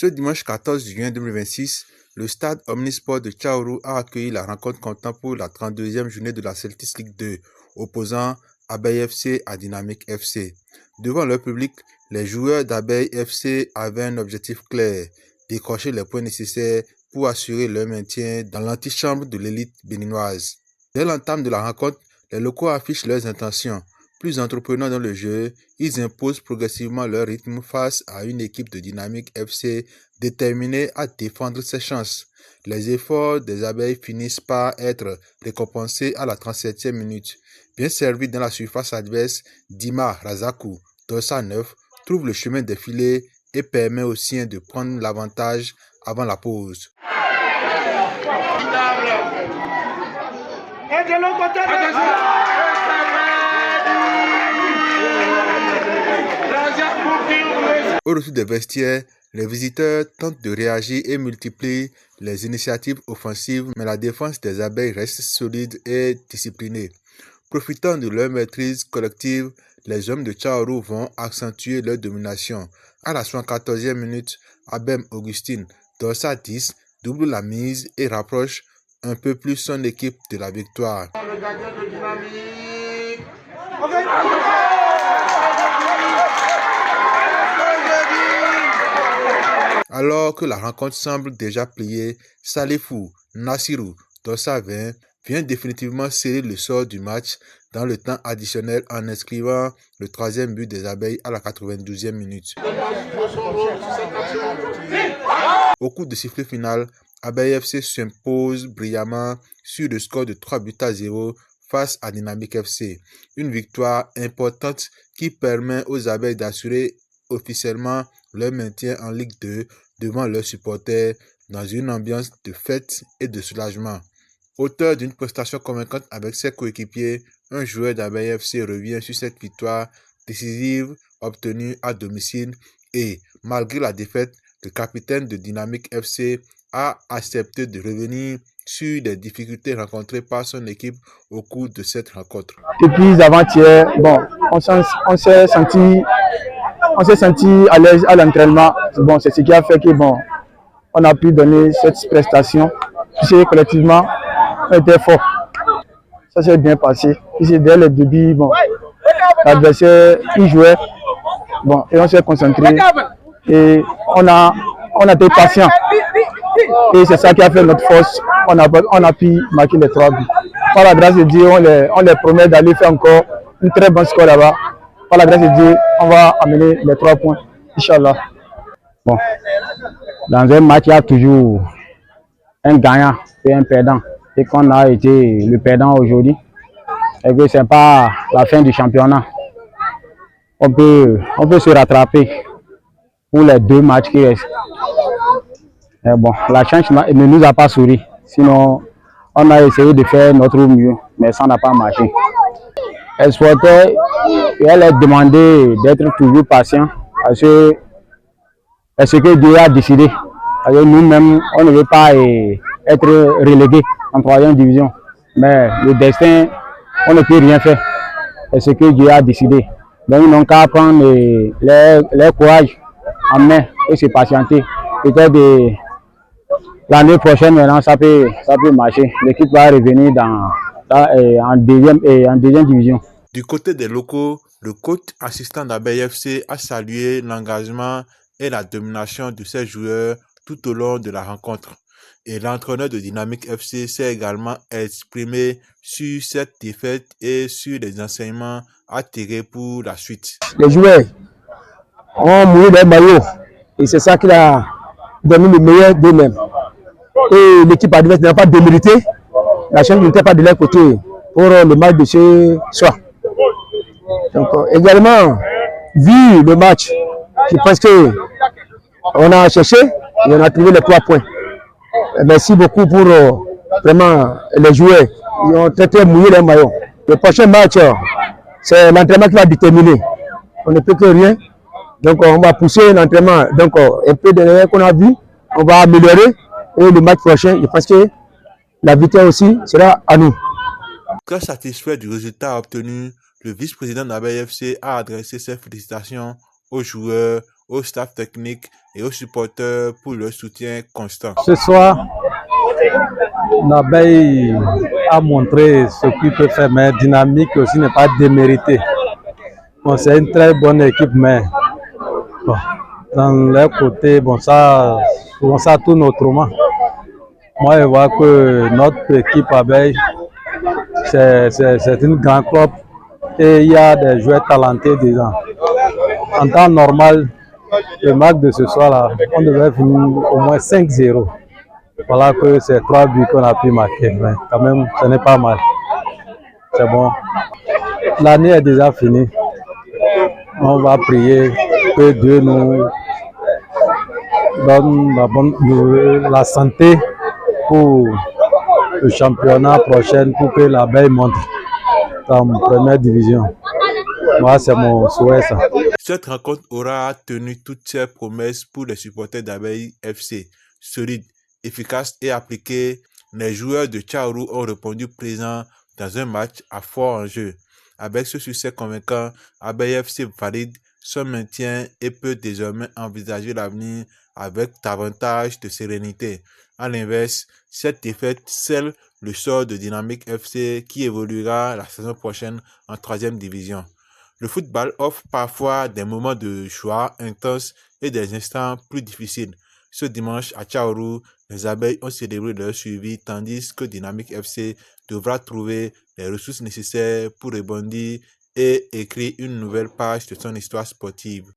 Ce dimanche 14 juin 2026, le stade Omnisport de Tchaourou a accueilli la rencontre comptant pour la 32e journée de la Celtics League 2, opposant Abeille FC à Dynamique FC. Devant leur public, les joueurs d'Abeille FC avaient un objectif clair, décrocher les points nécessaires pour assurer leur maintien dans l'antichambre de l'élite béninoise. Dès l'entame de la rencontre, les locaux affichent leurs intentions. Plus entreprenants dans le jeu, ils imposent progressivement leur rythme face à une équipe de Dynamique FC déterminée à défendre ses chances. Les efforts des abeilles finissent par être récompensés à la 37e minute. Bien servi dans la surface adverse, Dima Razakou, dorsal 9, trouve le chemin des filets et permet aux siens de prendre l'avantage avant la pause. Et de l'autre côté, au retour des vestiaires, les visiteurs tentent de réagir et multiplient les initiatives offensives, mais la défense des abeilles reste solide et disciplinée. Profitant de leur maîtrise collective, les hommes de Tchaourou vont accentuer leur domination. À la 74e minute, Abem Augustine, dorsal 10, double la mise et rapproche un peu plus son équipe de la victoire. Le gardien de Dynamique. Alors que la rencontre semble déjà pliée, Salifou Nassirou, dorsal 20, vient définitivement sceller le sort du match dans le temps additionnel en inscrivant le troisième but des abeilles à la 92e minute. Au coup de sifflet final, Abeille FC s'impose brillamment sur le score de 3-0 face à Dynamique FC. Une victoire importante qui permet aux abeilles d'assurer officiellement leur maintien en Ligue 2 devant leurs supporters dans une ambiance de fête et de soulagement. Auteur d'une prestation convaincante avec ses coéquipiers, un joueur d'Abeille FC revient sur cette victoire décisive obtenue à domicile et, malgré la défaite, le capitaine de Dynamique FC a accepté de revenir sur les difficultés rencontrées par son équipe au cours de cette rencontre. Depuis avant-hier, on s'est senti à l'aise à l'entraînement. C'est ce qui a fait que on a pu donner cette prestation. Puis collectivement, on était fort. Ça s'est bien passé. Puis dès le début, l'adversaire il jouait, et on s'est concentré et on a été patient. Et c'est ça qui a fait notre force. On a pu marquer les 3 buts. Par la grâce de Dieu, on les promet d'aller faire encore une très bonne score là-bas. Par la grâce de Dieu, on va amener les 3 points, Inch'Allah. Dans un match, il y a toujours un gagnant et un perdant. Et qu'on a été le perdant aujourd'hui, et que ce n'est pas la fin du championnat. On peut se rattraper pour les 2 matchs qui restent. Mais la chance ne nous a pas souri. Sinon, on a essayé de faire notre mieux, mais ça n'a pas marché. Les supporters, je leur demandé d'être toujours patients parce que c'est ce que Dieu a décidé. Nous-mêmes, on ne veut pas être relégués en 3e division. Mais le destin, on ne peut rien faire. C'est ce que Dieu a décidé. Donc, ils n'ont qu'à prendre leur courage en main et se patienter. Peut-être l'année prochaine, maintenant, ça peut marcher. L'équipe va revenir en deuxième division. Du côté des locaux, le coach assistant d'Abeille FC a salué l'engagement et la domination de ses joueurs tout au long de la rencontre. Et l'entraîneur de Dynamique FC s'est également exprimé sur cette défaite et sur les enseignements à tirer pour la suite. Les joueurs ont mouillé les maillots et c'est ça qui a donné le meilleur d'eux-mêmes. Et l'équipe adverse n'a pas démérité. La chance n'était pas de leur côté pour le match de ce soir. Donc, également, vu le match, je pense qu'on a cherché et on a trouvé les 3 points. Merci beaucoup pour vraiment les joueurs. Ils ont très mouillé les maillots. Le prochain match, c'est l'entraînement qui va déterminer. On ne peut que rien. Donc, on va pousser l'entraînement. Donc, un peu de ce qu'on a vu, on va améliorer. Et le match prochain, je pense que la victoire aussi sera à nous. Très satisfait du résultat obtenu, le vice-président d'Abeille FC a adressé ses félicitations aux joueurs, au staff technique et aux supporters pour leur soutien constant. Ce soir, l'Abeille a montré ce qu'il peut faire, mais Dynamique aussi n'est pas démérité. Bon, c'est une très bonne équipe, mais bon, dans leur côté, bon, souvent ça tourne autrement. Moi, je vois que notre équipe Abeille, c'est une grande club et il y a des joueurs talentés dedans. En temps normal, le match de ce soir-là, on devait finir au moins 5-0. Voilà que c'est 3 buts qu'on a pu marquer, mais quand même, ce n'est pas mal. C'est bon. L'année est déjà finie. On va prier que Dieu nous donne la santé pour le championnat prochain, pour que l'Abeille monte en première division. Moi, c'est mon souhait, ça. Cette rencontre aura tenu toutes ses promesses pour les supporters d'Abeille FC. Solides, efficaces et appliqués, les joueurs de Tchaourou ont répondu présents dans un match à fort enjeu. Avec ce succès convaincant, Abeille FC valide son maintien et peut désormais envisager l'avenir avec davantage de sérénité. À l'inverse, cette défaite scelle le sort de Dynamique FC qui évoluera la saison prochaine en 3e division. Le football offre parfois des moments de joie intenses et des instants plus difficiles. Ce dimanche à Tchaourou, les Abeilles ont célébré leur suivi tandis que Dynamique FC devra trouver les ressources nécessaires pour rebondir et écrire une nouvelle page de son histoire sportive.